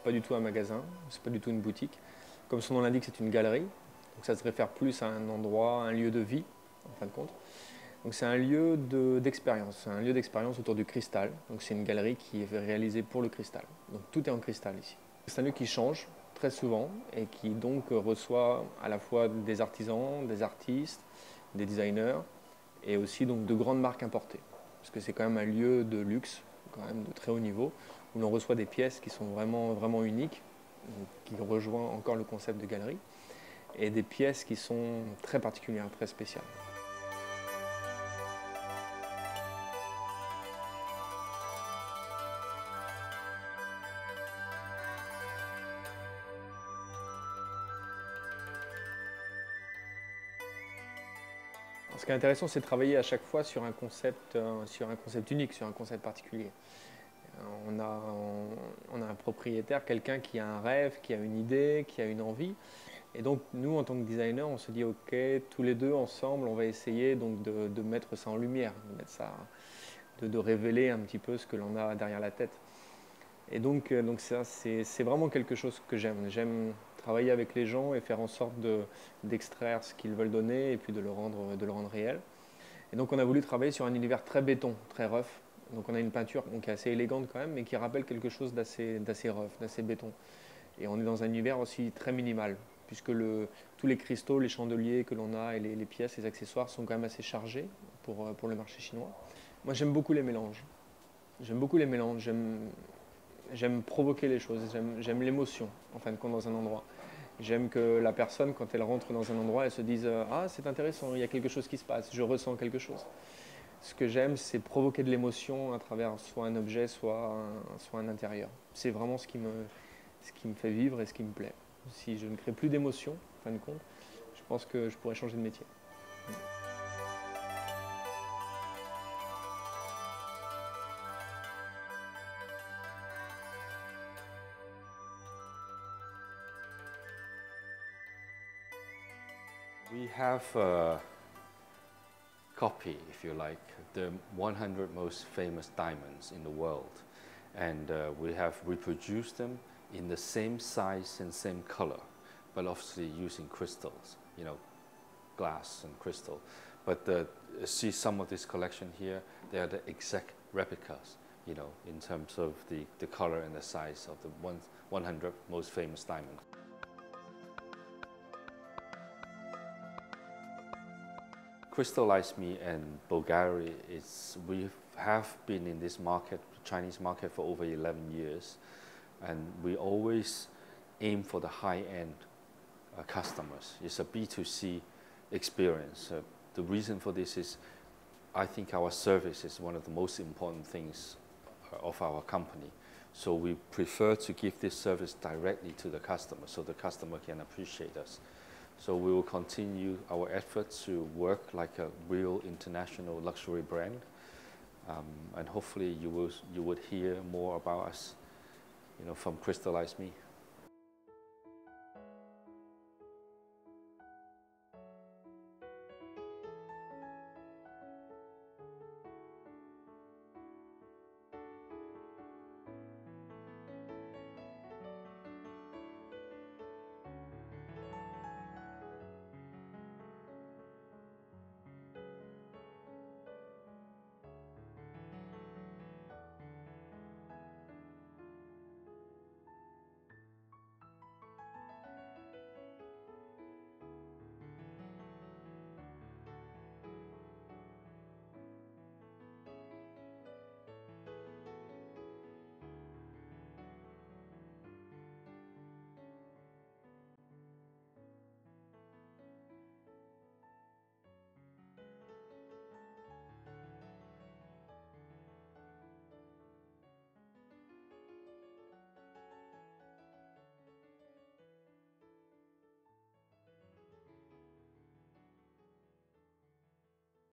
pas du tout un magasin, c'est pas du tout une boutique. Comme son nom l'indique, c'est une galerie. Donc ça se réfère plus à un endroit, un lieu de vie, en fin de compte. Donc c'est un lieu d'expérience, un lieu d'expérience autour du cristal. Donc c'est une galerie qui est réalisée pour le cristal. Donc tout est en cristal ici. C'est un lieu qui change très souvent et qui donc reçoit à la fois des artisans, des artistes, des designers et aussi donc de grandes marques importées. Parce que c'est quand même un lieu de luxe, quand même de très haut niveau, où l'on reçoit des pièces qui sont vraiment, vraiment uniques, qui rejoint encore le concept de galerie, et des pièces qui sont très particulières, très spéciales. Ce qui est intéressant, c'est de travailler à chaque fois sur un concept unique, sur un concept particulier. On a un propriétaire, quelqu'un qui a un rêve, qui a une idée, qui a une envie. Et donc, nous, en tant que designer, on se dit, OK, tous les deux ensemble, on va essayer donc de mettre ça en lumière, de mettre ça, de révéler un petit peu ce que l'on a derrière la tête. Et donc ça, c'est vraiment quelque chose que j'aime. J'aime travailler avec les gens et faire en sorte d'extraire ce qu'ils veulent donner et puis de le rendre réel. Et donc on a voulu travailler sur un univers très béton, très rough. Donc on a une peinture qui est assez élégante quand même, mais qui rappelle quelque chose d'assez rough, d'assez béton. Et on est dans un univers aussi très minimal, puisque tous les cristaux, les chandeliers que l'on a et les pièces, les accessoires sont quand même assez chargés pour le marché chinois. Moi j'aime beaucoup les mélanges. J'aime beaucoup les mélanges, j'aime provoquer les choses, j'aime l'émotion en fin de compte dans un endroit. J'aime que la personne, quand elle rentre dans un endroit, elle se dise ah, c'est intéressant, il y a quelque chose qui se passe, je ressens quelque chose. Ce que j'aime, c'est provoquer de l'émotion à travers soit un objet, soit un intérieur. C'est vraiment ce qui me fait vivre et ce qui me plaît. Si je ne crée plus d'émotion, en fin de compte, je pense que je pourrais changer de métier. We have a copy, if you like, the 100 most famous diamonds in the world. And we have reproduced them in the same size and same color, but obviously using crystals, you know, glass and crystal. But see some of this collection here, they are the exact replicas, you know, in terms of the color and the size of the 100 most famous diamonds. Crystallize Me and Bulgari we have been in this market, Chinese market, for over 11 years, and we always aim for the high-end customers. It's a B2C experience. The reason for this is I think our service is one of the most important things of our company. So we prefer to give this service directly to the customer so the customer can appreciate us. So we will continue our efforts to work like a real international luxury brand, and hopefully you would hear more about us, you know, from Crystallize Me.